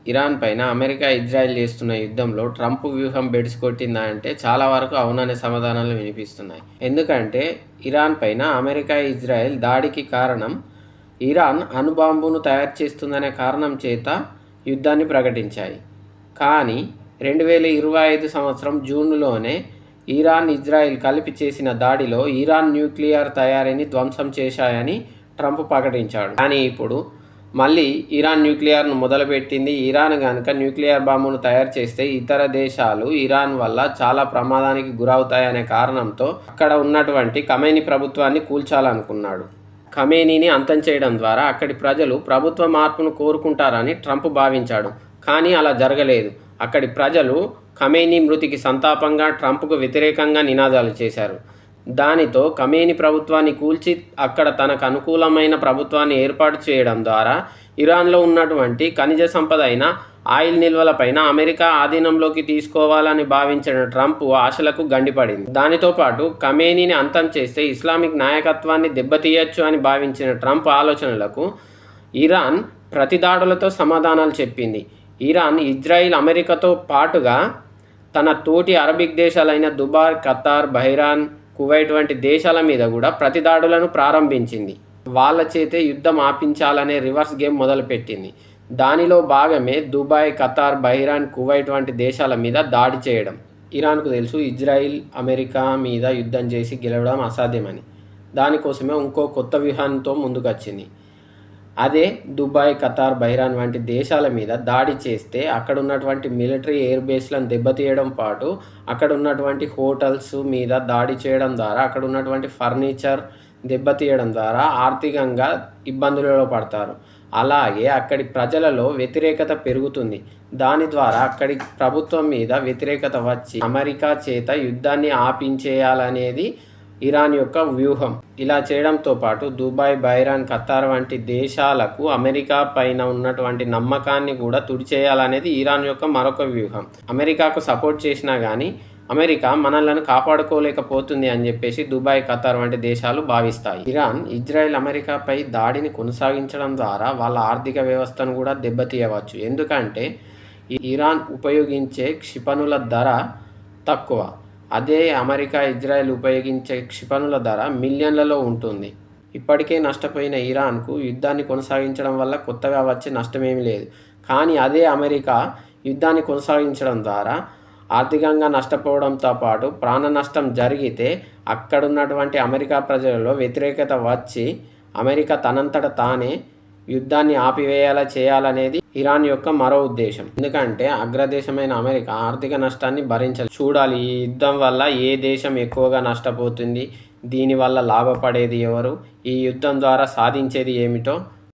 Iran పైన America, Israel చేస్తున్న యుద్ధంలో ట్రంప్ వ్యూహం బెడిసికొట్టిందా అంటే చాలా వరకు అవుననే సమాధానాలు వినిపిస్తున్నాయి. ఎందుకంటే ఇరాన్ పైన అమెరికా, ఇజ్రాయెల్ దాడికి కారణం ఇరాన్ అణుబాంబును తయారు చేస్తుందనే కారణం చేత యుద్ధాన్ని ప్రకటించాయి. కానీ 2025 సంవత్సరం జూన్లోనే ఇరాన్, ఇజ్రాయెల్ కలిపి చేసిన దాడిలో ఇరాన్ న్యూక్లియర్ తయారీని ధ్వంసం చేశాయని ట్రంప్ ప్రకటించాడు. కానీ ఇప్పుడు మళ్ళీ ఇరాన్ న్యూక్లియర్ను మొదలుపెట్టింది. ఇరాన్ కనుక న్యూక్లియర్ బాంబును తయారు చేస్తే ఇతర దేశాలు ఇరాన్ వల్ల చాలా ప్రమాదానికి గురవుతాయనే కారణంతో అక్కడ ఉన్నటువంటి ఖమేనీ ప్రభుత్వాన్ని కూల్చాలనుకున్నాడు. ఖమేనీని అంతం చేయడం ద్వారా అక్కడి ప్రజలు ప్రభుత్వ మార్పును కోరుకుంటారని ట్రంప్ భావించాడు. కానీ అలా జరగలేదు. అక్కడి ప్రజలు ఖమేనీ మృతికి సంతాపంగా ట్రంప్కు వ్యతిరేకంగా నినాదాలు చేశారు. దానితో ఖమేనీ ప్రభుత్వాన్ని కూల్చి అక్కడ తనకు అనుకూలమైన ప్రభుత్వాన్ని ఏర్పాటు చేయడం ద్వారా ఇరాన్లో ఉన్నటువంటి ఖనిజ సంపద అయిన ఆయిల్ నిల్వలపైన అమెరికా ఆధీనంలోకి తీసుకోవాలని భావించిన ట్రంప్ ఆశలకు గండిపడింది. దానితో పాటు ఖమేనీని అంతం చేస్తే ఇస్లామిక్ నాయకత్వాన్ని దెబ్బతీయొచ్చు అని భావించిన ట్రంప్ ఆలోచనలకు ఇరాన్ ప్రతిదాడులతో సమాధానాలు చెప్పింది. ఇరాన్, ఇజ్రాయిల్, అమెరికాతో పాటుగా తన తోటి అరబిక్ దేశాలైన దుబాయ్, ఖతార్, బహ్రెయిన్, కువైట్ వంటి దేశాల మీద కూడా ప్రతిదాడులను ప్రారంభించింది. వాళ్ళ చేతే యుద్ధం ఆపించాలనే రివర్స్ గేమ్ మొదలుపెట్టింది. దానిలో భాగమే దుబాయ్, ఖతార్, బహ్రెయిన్, కువైట్ వంటి దేశాల మీద దాడి చేయడం. ఇరాన్కు తెలుసు ఇజ్రాయిల్, అమెరికా మీద యుద్ధం చేసి గెలవడం అసాధ్యమని. దానికోసమే ఇంకో కొత్త వ్యూహంతో ముందుకొచ్చింది. అదే దుబాయ్, ఖతార్, బహ్రెయిన్ వంటి దేశాల మీద దాడి చేస్తే అక్కడ ఉన్నటువంటి మిలిటరీ ఎయిర్ బేస్లను దెబ్బతీయడం పాటు అక్కడ ఉన్నటువంటి హోటల్స్ మీద దాడి చేయడం ద్వారా అక్కడ ఉన్నటువంటి ఫర్నిచర్ దెబ్బతీయడం ద్వారా ఆర్థికంగా ఇబ్బందులలో పడతారు. అలాగే అక్కడి ప్రజలలో వ్యతిరేకత పెరుగుతుంది. దాని ద్వారా అక్కడి ప్రభుత్వం మీద వ్యతిరేకత వచ్చి అమెరికా చేత యుద్ధాన్ని ఆపించేయాలనేది ఇరాన్ యొక్క వ్యూహం. ఇలా చేయడంతో పాటు దుబాయ్, బహ్రెయిన్, ఖతార్ వంటి దేశాలకు అమెరికా పైన ఉన్నటువంటి నమ్మకాన్ని కూడా తుడిచేయాలనేది ఇరాన్ యొక్క మరొక వ్యూహం. అమెరికాకు సపోర్ట్ చేసినా కానీ అమెరికా మనలను కాపాడుకోలేకపోతుంది అని చెప్పేసి దుబాయ్, ఖతార్ వంటి దేశాలు భావిస్తాయి. ఇరాన్, ఇజ్రాయెల్ అమెరికాపై దాడిని కొనసాగించడం ద్వారా వాళ్ళ ఆర్థిక వ్యవస్థను కూడా దెబ్బతీయవచ్చు. ఎందుకంటే ఇరాన్ ఉపయోగించే క్షిపణుల ధర తక్కువ. అదే అమెరికా, ఇజ్రాయెల్ ఉపయోగించే క్షిపణుల ధర మిలియన్లలో ఉంటుంది. ఇప్పటికే నష్టపోయిన ఇరాన్కు యుద్ధాన్ని కొనసాగించడం వల్ల కొత్తగా వచ్చే నష్టమేమీ లేదు. కానీ అదే అమెరికా యుద్ధాన్ని కొనసాగించడం ద్వారా ఆర్థికంగా నష్టపోవడంతో పాటు ప్రాణ నష్టం జరిగితే అక్కడున్నటువంటి అమెరికా ప్రజలలో వ్యతిరేకత వచ్చి అమెరికా తనంతట తానే యుద్ధాన్ని ఆపివేయాలా చేయాలనేది ఇరాన్ యొక్క మరో ఉద్దేశం. ఎందుకంటే అగ్రదేశమైన అమెరికా ఆర్థిక నష్టాన్ని భరించాలి. చూడాలి ఈ యుద్ధం వల్ల ఏ దేశం ఎక్కువగా నష్టపోతుంది, దీనివల్ల లాభపడేది ఎవరు, ఈ యుద్ధం ద్వారా సాధించేది ఏమిటో